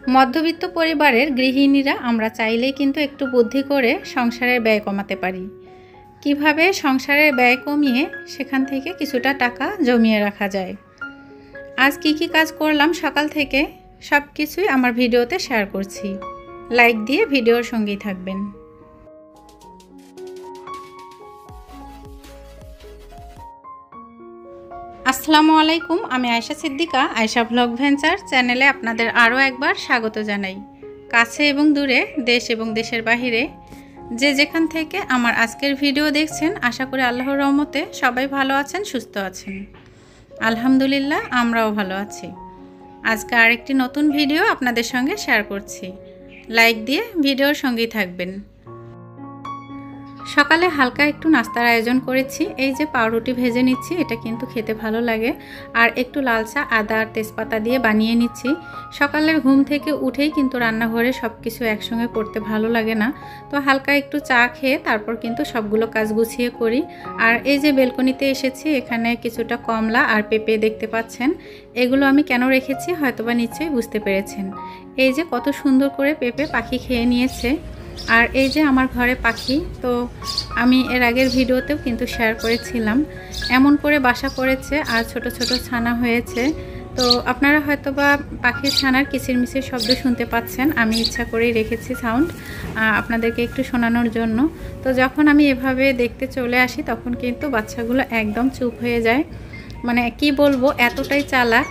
মধ্যবিত্ত পরিবারের গৃহিণীরা আমরা চাইলেই কিন্তু একটু বুদ্ধি করে সংসারের ব্যয় কমাতে পারি। কিভাবে সংসারের ব্যয় কমিয়ে সেখান থেকে কিছুটা টাকা জমিয়ে রাখা যায়। আজ কি কাজ করলাম সকাল থেকে সব কিছুই আমার ভিডিওতে শেয়ার করছি। লাইক দিয়ে ভিডিওর সঙ্গেই থাকবেন। আসসালামু আলাইকুম, আমি আয়েশা সিদ্দিকা। আয়েশা ব্লগ ভেঞ্চার চ্যানেলে আপনাদের আরও একবার স্বাগত জানাই। কাছে এবং দূরে, দেশ এবং দেশের বাহিরে যে যেখান থেকে আমার আজকের ভিডিও দেখছেন, আশা করি আল্লাহর রহমতে সবাই ভালো আছেন, সুস্থ আছেন। আলহামদুলিল্লাহ, আমরাও ভালো আছি। আজকে আরেকটি নতুন ভিডিও আপনাদের সঙ্গে শেয়ার করছি। লাইক দিয়ে ভিডিওর সঙ্গেই থাকবেন। সকালে হালকা একটু নাস্তার আয়োজন করেছি। এই যে পাউরুটি ভেজে নিচ্ছি, এটা কিন্তু খেতে ভালো লাগে। আর একটু লাল চা আদা আর তেজপাতা দিয়ে বানিয়ে নিচ্ছি। সকালে ঘুম থেকে উঠেই কিন্তু রান্নাঘরে সব কিছু একসঙ্গে করতে ভালো লাগে না, তো হালকা একটু চা খেয়ে তারপর কিন্তু সবগুলো কাজ গুছিয়ে করি। আর এই যে বেলকনিতে এসেছি, এখানে কিছুটা কমলা আর পেঁপে দেখতে পাচ্ছেন। এগুলো আমি কেন রেখেছি হয়তোবা নিশ্চয়ই বুঝতে পেরেছেন। এই যে কত সুন্দর করে পেঁপে পাখি খেয়ে নিয়েছে। আর এই যে আমার ঘরে পাখি, তো আমি এর আগের ভিডিওতেও কিন্তু শেয়ার করেছিলাম, এমন করে বাসা করেছে আর ছোট ছোট ছানা হয়েছে। তো আপনারা হয়তোবা পাখির ছানার কিচিরমিচির শব্দ শুনতে পাচ্ছেন। আমি ইচ্ছা করেই রেখেছি সাউন্ড আপনাদেরকে একটু শোনানোর জন্য। তো যখন আমি এভাবে দেখতে চলে আসি তখন কিন্তু বাচ্চাগুলো একদম চুপ হয়ে যায়। মানে কি বলবো, এতটাই চালাক।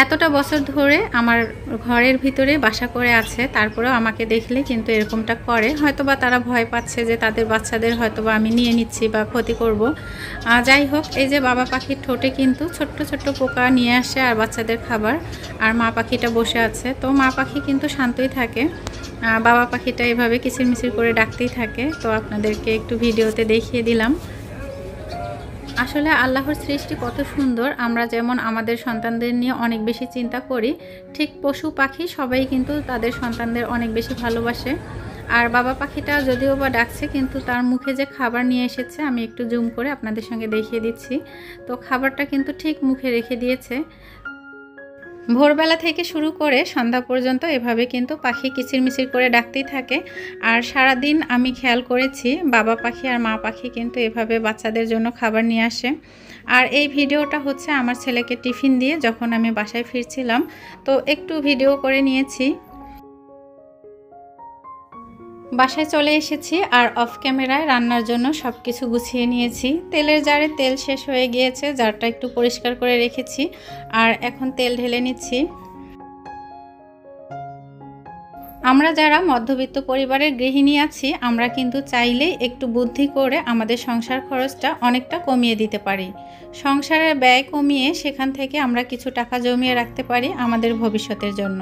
এতটা বছর ধরে আমার ঘরের ভিতরে বাসা করে আছে, তারপরেও আমাকে দেখলে কিন্তু এরকমটা করে। হয়তোবা তারা ভয় পাচ্ছে যে তাদের বাচ্চাদের হয়তোবা আমি নিয়ে নিচ্ছি বা ক্ষতি করব। যাই হোক, এই যে বাবা পাখির ঠোঁটে কিন্তু ছোট্ট ছোট্ট পোকা নিয়ে আসে আর বাচ্চাদের খাবার। আর মা পাখিটা বসে আছে, তো মা পাখি কিন্তু শান্তই থাকে, বাবা পাখিটা এভাবে কিচিরমিচির করে ডাকতেই থাকে। তো আপনাদেরকে একটু ভিডিওতে দেখিয়ে দিলাম। আসলে আল্লাহর সৃষ্টি কত সুন্দর। আমরা যেমন আমাদের সন্তানদের নিয়ে অনেক বেশি চিন্তা করি, ঠিক পশু পাখি সবাই কিন্তু তাদের সন্তানদের অনেক বেশি ভালোবাসে। আর বাবা পাখিটা যদিও বা ডাকছে, কিন্তু তার মুখে যে খাবার নিয়ে এসেছে, আমি একটু জুম করে আপনাদের সঙ্গে দেখিয়ে দিচ্ছি। তো খাবারটা কিন্তু ঠিক মুখে রেখে দিয়েছে। ভোরবেলা থেকে শুরু করে সন্ধ্যা পর্যন্ত এভাবে কিন্তু পাখি কিচিরমিচির করে ডাকতেই থাকে। আর সারা দিন আমি খেয়াল করেছি বাবা পাখি আর মা পাখি কিন্তু এভাবে বাচ্চাদের জন্য খাবার নিয়ে আসে। আর এই ভিডিওটা হচ্ছে আমার ছেলেকে টিফিন দিয়ে যখন আমি বাসায় ফিরছিলাম, তো একটু ভিডিও করে নিয়েছি। বাসায় চলে এসেছি আর অফ ক্যামেরায় রান্নার জন্য সব কিছু গুছিয়ে নিয়েছি। তেলের জারে তেল শেষ হয়ে গিয়েছে, জারটা একটু পরিষ্কার করে রেখেছি আর এখন তেল ঢেলে নিচ্ছি। আমরা যারা মধ্যবিত্ত পরিবারের গৃহিণী আছি, আমরা কিন্তু চাইলেই একটু বুদ্ধি করে আমাদের সংসার খরচটা অনেকটা কমিয়ে দিতে পারি। সংসারের ব্যয় কমিয়ে সেখান থেকে আমরা কিছু টাকা জমিয়ে রাখতে পারি আমাদের ভবিষ্যতের জন্য।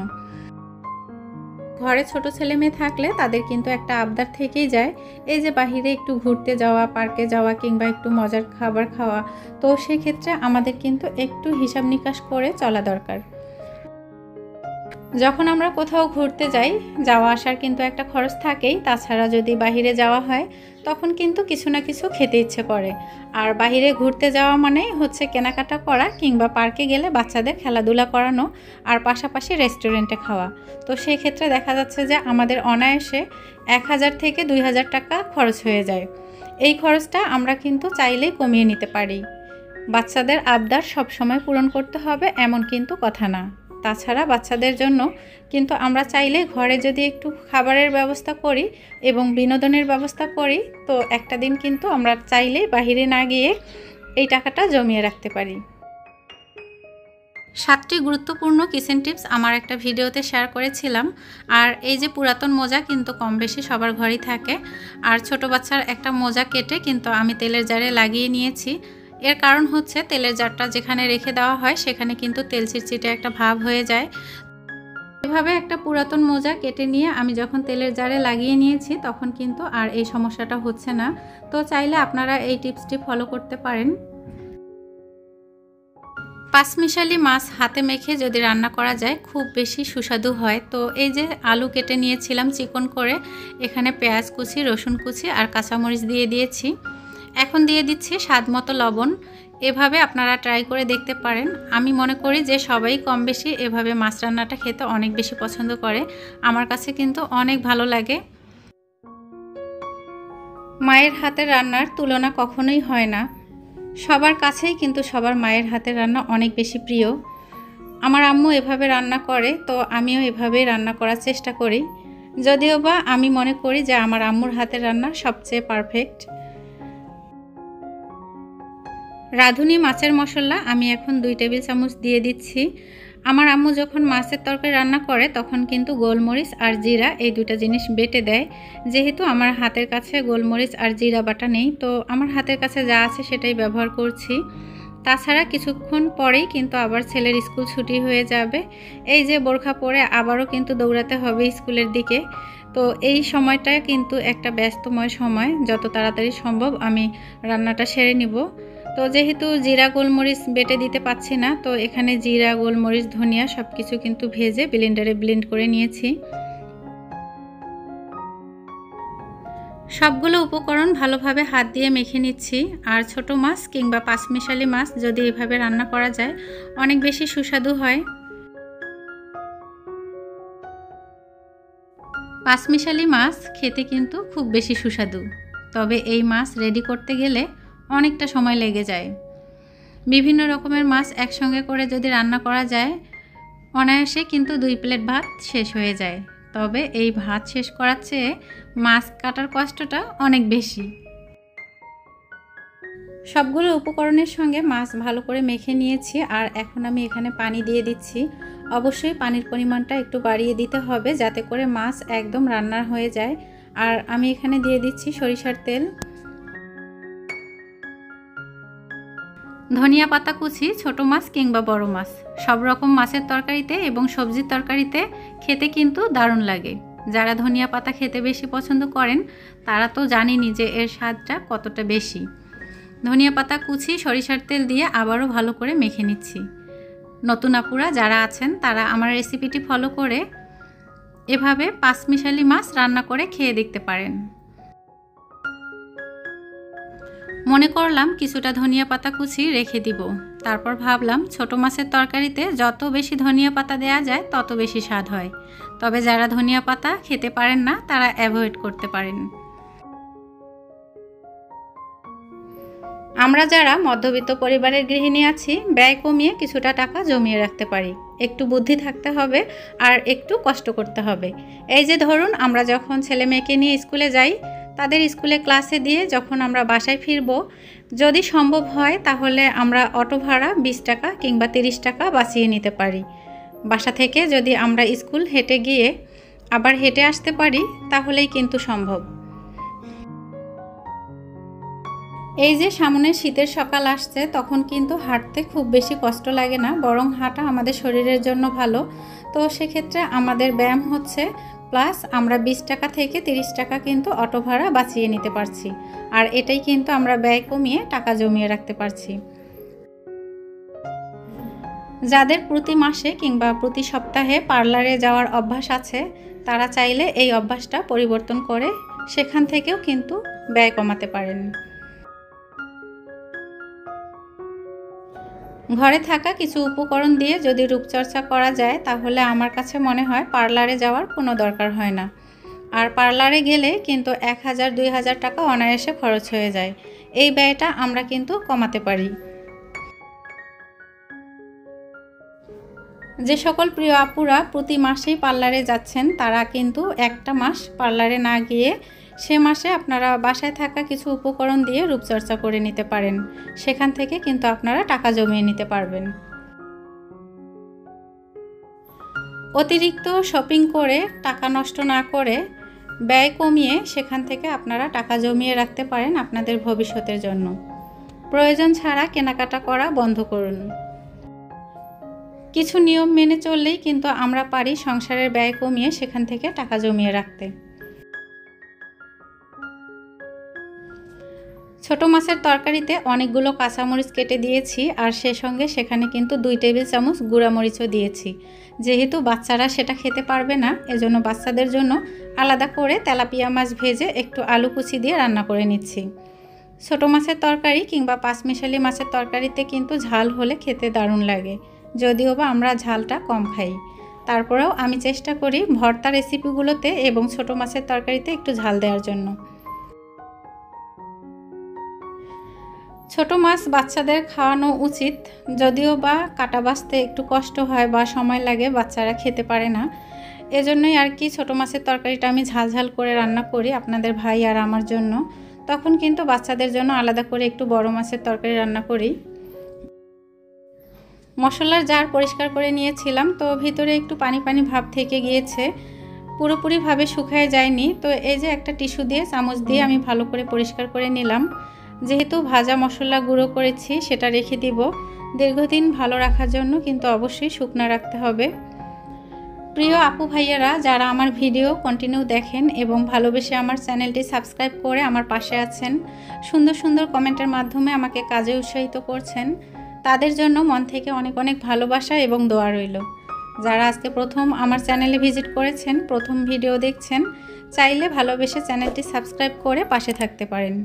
ঘরে ছোট ছেলে মেয়ে থাকলে তাদের কিন্তু একটা আবদার থেকেই যায়, এই যে বাহিরে একটু ঘুরতে যাওয়া, পার্কে যাওয়া কিংবা একটু মজার খাবার খাওয়া। তো সেক্ষেত্রে আমাদের কিন্তু একটু হিসাব নিকাশ করে চলা দরকার। যখন আমরা কোথাও ঘুরতে যাই, যাওয়া আসার কিন্তু একটা খরচ থাকেই। তাছাড়া যদি বাহিরে যাওয়া হয় তখন কিন্তু কিছু না কিছু খেতে ইচ্ছে করে। আর বাহিরে ঘুরতে যাওয়া মানে হচ্ছে কেনাকাটা করা কিংবা পার্কে গেলে বাচ্চাদের খেলাধুলা করানো আর পাশাপাশি রেস্টুরেন্টে খাওয়া। তো সেই ক্ষেত্রে দেখা যাচ্ছে যে আমাদের অনায়াসে 1000 থেকে 2000 টাকা খরচ হয়ে যায়। এই খরচটা আমরা কিন্তু চাইলেই কমিয়ে নিতে পারি। বাচ্চাদের আবদার সবসময় পূরণ করতে হবে এমন কিন্তু কথা না। তাছাড়া বাচ্চাদের জন্য কিন্তু আমরা চাইলে ঘরে যদি একটু খাবারের ব্যবস্থা করি এবং বিনোদনের ব্যবস্থা করি, তো একটা দিন কিন্তু আমরা চাইলে বাহিরে না গিয়ে এই টাকাটা জমিয়ে রাখতে পারি। 7টি গুরুত্বপূর্ণ কিচেন টিপস আমার একটা ভিডিওতে শেয়ার করেছিলাম। আর এই যে পুরাতন মোজা কিন্তু কম বেশি সবার ঘরেই থাকে। আর ছোট বাচ্চার একটা মোজা কেটে কিন্তু আমি তেলের জারে লাগিয়ে নিয়েছি। এর কারণ হচ্ছে তেলের জারটা যেখানে রেখে দেওয়া হয় সেখানে কিন্তু তেল চিটচিটে একটা ভাব হয়ে যায়। এভাবে একটা পুরাতন মোজা কেটে নিয়ে আমি যখন তেলের জারে লাগিয়ে নিয়েছি তখন কিন্তু আর এই সমস্যাটা হচ্ছে না। তো চাইলে আপনারা এই টিপসটি ফলো করতে পারেন। পাঁচমিশালি মাছ হাতে মেখে যদি রান্না করা যায় খুব বেশি সুস্বাদু হয়। তো এই যে আলু কেটে নিয়েছিলাম চিকন করে, এখানে পেঁয়াজ কুচি, রসুন কুচি আর কাঁচামরিচ দিয়ে দিয়েছি। এখন দিয়ে দিচ্ছি স্বাদ মতো লবণ। এভাবে আপনারা ট্রাই করে দেখতে পারেন। আমি মনে করি যে সবাই কম বেশি এভাবে মাছ রান্নাটা খেতে অনেক বেশি পছন্দ করে। আমার কাছে কিন্তু অনেক ভালো লাগে। মায়ের হাতের রান্নার তুলনা কখনোই হয় না। সবার কাছেই কিন্তু সবার মায়ের হাতের রান্না অনেক বেশি প্রিয়। আমার আম্মু এভাবে রান্না করে, তো আমিও এভাবেই রান্না করার চেষ্টা করি। যদিও বা আমি মনে করি যে আমার আম্মুর হাতের রান্না সবচেয়ে পারফেক্ট। রাঁধুনি মাছের মশলা আমি এখন 2 টেবিল চামচ দিয়ে দিচ্ছি। আমার আম্মু যখন মাছের তরকারি রান্না করে তখন কিন্তু গোলমরিচ আর জিরা এই দুটো জিনিস বেটে দেয়। যেহেতু আমার হাতের কাছে গোলমরিচ আর জিরা বাটা নেই, তো আমার হাতের কাছে যা আছে সেটাই ব্যবহার করছি। তাছাড়া কিছুক্ষণ পরেই কিন্তু আবার ছেলের স্কুল ছুটি হয়ে যাবে। এই যে বোরখা পরে আবারও কিন্তু দৌড়াতে হবে স্কুলের দিকে। তো এই সময়টা কিন্তু একটা ব্যস্তময় সময়, যত তাড়াতাড়ি সম্ভব আমি রান্নাটা সেরে নিব। তো যেহেতু জিরা গোলমরিচ বেটে দিতে পাচ্ছি না, তো এখানে জিরা গোলমরিচ ধনিয়া সব কিছু কিন্তু ভেজে ব্লেন্ডারে ব্লেন্ড করে নিয়েছি। সবগুলো উপকরণ ভালোভাবে হাত দিয়ে মেখে নিচ্ছি। আর ছোট মাছ কিংবা পাঁচমিশালি মাছ যদি এভাবে রান্না করা যায় অনেক বেশি সুস্বাদু হয়। পাঁচমিশালি মাছ খেতে কিন্তু খুব বেশি সুস্বাদু, তবে এই মাছ রেডি করতে গেলে অনেকটা সময় লেগে যায়। বিভিন্ন রকমের মাছ একসঙ্গে করে যদি রান্না করা যায় অনায়াসে কিন্তু 2 প্লেট ভাত শেষ হয়ে যায়। তবে এই ভাত শেষ করার চেয়ে মাছ কাটার কষ্টটা অনেক বেশি। সবগুলো উপকরণের সঙ্গে মাছ ভালো করে মেখে নিয়েছি। আর এখন আমি এখানে পানি দিয়ে দিচ্ছি। অবশ্যই পানির পরিমাণটা একটু বাড়িয়ে দিতে হবে যাতে করে মাছ একদম রান্না হয়ে যায়। আর আমি এখানে দিয়ে দিচ্ছি সরিষার তেল, ধনিয়া পাতা কুচি, ছোট মাছ কিংবা বড় মাছ সব রকম মাছের তরকারিতে এবং সবজির তরকারিতে খেতে কিন্তু দারুণ লাগে। যারা ধনিয়া পাতা খেতে বেশি পছন্দ করেন তারা তো জানেনই যে এর স্বাদটা কতটা বেশি। ধনিয়া পাতা কুচি সরিষার তেল দিয়ে আবারও ভালো করে মেখে নিচ্ছি। নতুন আপুরা যারা আছেন তারা আমার রেসিপিটি ফলো করে এভাবে পাঁচমিশালি মাছ রান্না করে খেয়ে দেখতে পারেন। মনে করলাম কিছুটা ধনিয়া পাতা কুচি রেখে দিব। তারপর ভাবলাম ছোট মাছের তরকারিতে যত বেশি ধনিয়া পাতা দেয়া যায় তত বেশি স্বাদ হয়। তবে যারা ধনিয়া পাতা খেতে পারেন না তারা অ্যাভয়েড করতে পারেন। আমরা যারা মধ্যবিত্ত পরিবারের গৃহিণী আছি ব্যয় কমিয়ে কিছুটা টাকা জমিয়ে রাখতে পারি। একটু বুদ্ধি থাকতে হবে আর একটু কষ্ট করতে হবে। এই যে ধরুন আমরা যখন ছেলে মেয়েকে নিয়ে স্কুলে যাই, তাদের স্কুলে ক্লাসে দিয়ে যখন আমরা বাসায় ফিরব, যদি সম্ভব হয় তাহলে আমরা অটো ভাড়া 20 টাকা কিংবা 30 টাকা বাঁচিয়ে নিতে পারি। বাসা থেকে যদি আমরা স্কুল হেঁটে গিয়ে আবার হেঁটে আসতে পারি তাহলেই কিন্তু সম্ভব। এই যে সামনে শীতের সকাল আসছে তখন কিন্তু হাঁটতে খুব বেশি কষ্ট লাগে না, বরং হাঁটা আমাদের শরীরের জন্য ভালো। তো সেক্ষেত্রে আমাদের ব্যায়াম হচ্ছে, প্লাস আমরা 20 টাকা থেকে 30 টাকা কিন্তু অটো ভাড়া বাঁচিয়ে নিতে পারছি। আর এটাই কিন্তু আমরা ব্যয় কমিয়ে টাকা জমিয়ে রাখতে পারছি। যাদের প্রতি মাসে কিংবা প্রতি সপ্তাহে পার্লারে যাওয়ার অভ্যাস আছে তারা চাইলে এই অভ্যাসটা পরিবর্তন করে সেখান থেকেও কিন্তু ব্যয় কমাতে পারেন। ঘরে থাকা কিছু উপকরণ দিয়ে যদি রূপচর্চা করা যায় তাহলে আমার কাছে মনে হয় পার্লারে যাওয়ার কোনো দরকার হয় না। আর পার্লারে গেলে কিন্তু 1000-2000 টাকা অনায়াসে খরচ হয়ে যায়। এই ব্যয়টা আমরা কিন্তু কমাতে পারি। যে সকল প্রিয় আপুরা প্রতি মাসেই পার্লারে যাচ্ছেন তারা কিন্তু একটা মাস পার্লারে না গিয়ে সে মাসে আপনারা বাসায় থাকা কিছু উপকরণ দিয়ে রূপচর্চা করে নিতে পারেন। সেখান থেকে কিন্তু আপনারা টাকা জমিয়ে নিতে পারবেন। অতিরিক্ত শপিং করে টাকা নষ্ট না করে ব্যয় কমিয়ে সেখান থেকে আপনারা টাকা জমিয়ে রাখতে পারেন আপনাদের ভবিষ্যতের জন্য। প্রয়োজন ছাড়া কেনাকাটা করা বন্ধ করুন। কিছু নিয়ম মেনে চললেই কিন্তু আমরা পারি সংসারের ব্যয় কমিয়ে সেখান থেকে টাকা জমিয়ে রাখতে। ছোট মাছের তরকারিতে অনেকগুলো কাঁচামরিচ কেটে দিয়েছি আর সেই সঙ্গে সেখানে কিন্তু 2 টেবিল চামচ গুঁড়ামরিচও দিয়েছি। যেহেতু বাচ্চারা সেটা খেতে পারবে না, এজন্য বাচ্চাদের জন্য আলাদা করে তেলাপিয়া মাছ ভেজে একটু আলু কুচি দিয়ে রান্না করে নিচ্ছি। ছোটো মাছের তরকারি কিংবা পাঁচমিশালি মাছের তরকারিতে কিন্তু ঝাল হলে খেতে দারুণ লাগে, যদিও বা আমরা ঝালটা কম খাই। তারপরেও আমি চেষ্টা করি ভর্তা রেসিপিগুলোতে এবং ছোটো মাছের তরকারিতে একটু ঝাল দেওয়ার জন্য। ছোট মাছ বাচ্চাদের খাওয়ানো উচিত, যদিও বা কাটা বাছতে একটু কষ্ট হয় বা সময় লাগে, বাচ্চারা খেতে পারে না। এজন্যই আর কি ছোটো মাছের তরকারিটা আমি ঝাল ঝাল করে রান্না করি আপনাদের ভাই আর আমার জন্য। তখন কিন্তু বাচ্চাদের জন্য আলাদা করে একটু বড় মাছের তরকারি রান্না করি। মশলার জার পরিষ্কার করে নিয়েছিলাম, তো ভিতরে একটু পানি পানি ভাব থেকে গিয়েছে, পুরোপুরিভাবে শুকায় যায়নি। তো এই যে একটা টিস্যু দিয়ে চামচ দিয়ে আমি ভালো করে পরিষ্কার করে নিলাম। যেহেতু ভাজা মশলা গুঁড়ো করেছি, সেটা রেখে দিব দীর্ঘদিন ভালো রাখার জন্য, কিন্তু অবশ্যই শুকনো রাখতে হবে। প্রিয় আপু ভাইয়ারা যারা আমার ভিডিও কন্টিনিউ দেখেন এবং ভালোবেসে আমার চ্যানেলটি সাবস্ক্রাইব করে আমার পাশে আছেন, সুন্দর সুন্দর কমেন্টের মাধ্যমে আমাকে কাজে উৎসাহিত করছেন, তাদের জন্য মন থেকে অনেক অনেক ভালোবাসা এবং দোয়া রইল। যারা আজকে প্রথম আমার চ্যানেলে ভিজিট করেছেন, প্রথম ভিডিও দেখছেন, চাইলে ভালোবেসে চ্যানেলটি সাবস্ক্রাইব করে পাশে থাকতে পারেন।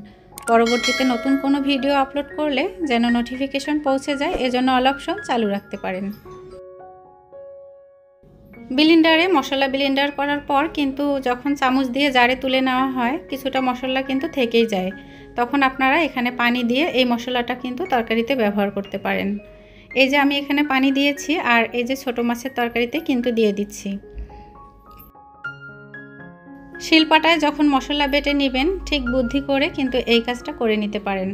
পরবর্তীতে নতুন কোনো ভিডিও আপলোড করলে যেন নোটিফিকেশন পৌঁছে যায়, এজন্য অল অপশন চালু রাখতে পারেন। ব্লেন্ডারে মশলা ব্লেন্ডার করার পর কিন্তু যখন চামচ দিয়ে জারে তুলে নেওয়া হয়, কিছুটা মশলা কিন্তু থেকেই যায়। তখন আপনারা এখানে পানি দিয়ে এই মশলাটা কিন্তু তরকারিতে ব্যবহার করতে পারেন। এই যে আমি এখানে পানি দিয়েছি, আর এই যে ছোটো মাছের তরকারিতে কিন্তু দিয়ে দিচ্ছি। শিলপাটায় যখন মশলা বেটে নেবেন, ঠিক বুদ্ধি করে কিন্তু এই কাজটা করে নিতে পারেন।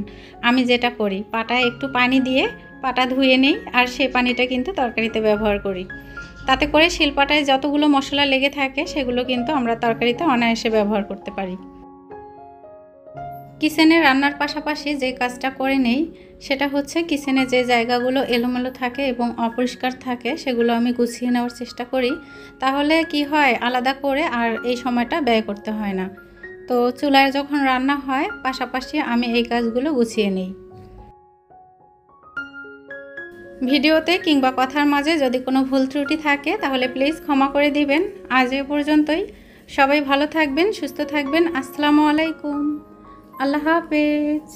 আমি যেটা করি, পাটায় একটু পানি দিয়ে পাটা ধুয়ে নিই, আর সেই পানিটা কিন্তু তরকারিতে ব্যবহার করি। তাতে করে শিলপাটায় যতগুলো মশলা লেগে থাকে সেগুলো কিন্তু আমরা তরকারিতে অনায়াসে ব্যবহার করতে পারি। কিচেনে রান্নার পাশাপাশি যে কাজটা করে নেই, সেটা হচ্ছে কিচেনে যে জায়গাগুলো এলোমেলো থাকে এবং অপরিষ্কার থাকে সেগুলো আমি গুছিয়ে নেওয়ার চেষ্টা করি। তাহলে কি হয়, আলাদা করে আর এই সময়টা ব্যয় করতে হয় না। তো চুলায় যখন রান্না হয়, পাশাপাশি আমি এই কাজগুলো গুছিয়ে নিই। ভিডিওতে কিংবা কথার মাঝে যদি কোনো ভুল ত্রুটি থাকে তাহলে প্লিজ ক্ষমা করে দিবেন। আজ এ পর্যন্তই। সবাই ভালো থাকবেন, সুস্থ থাকবেন। আসসালামু আলাইকুম। আল্লাহ হাফেজ।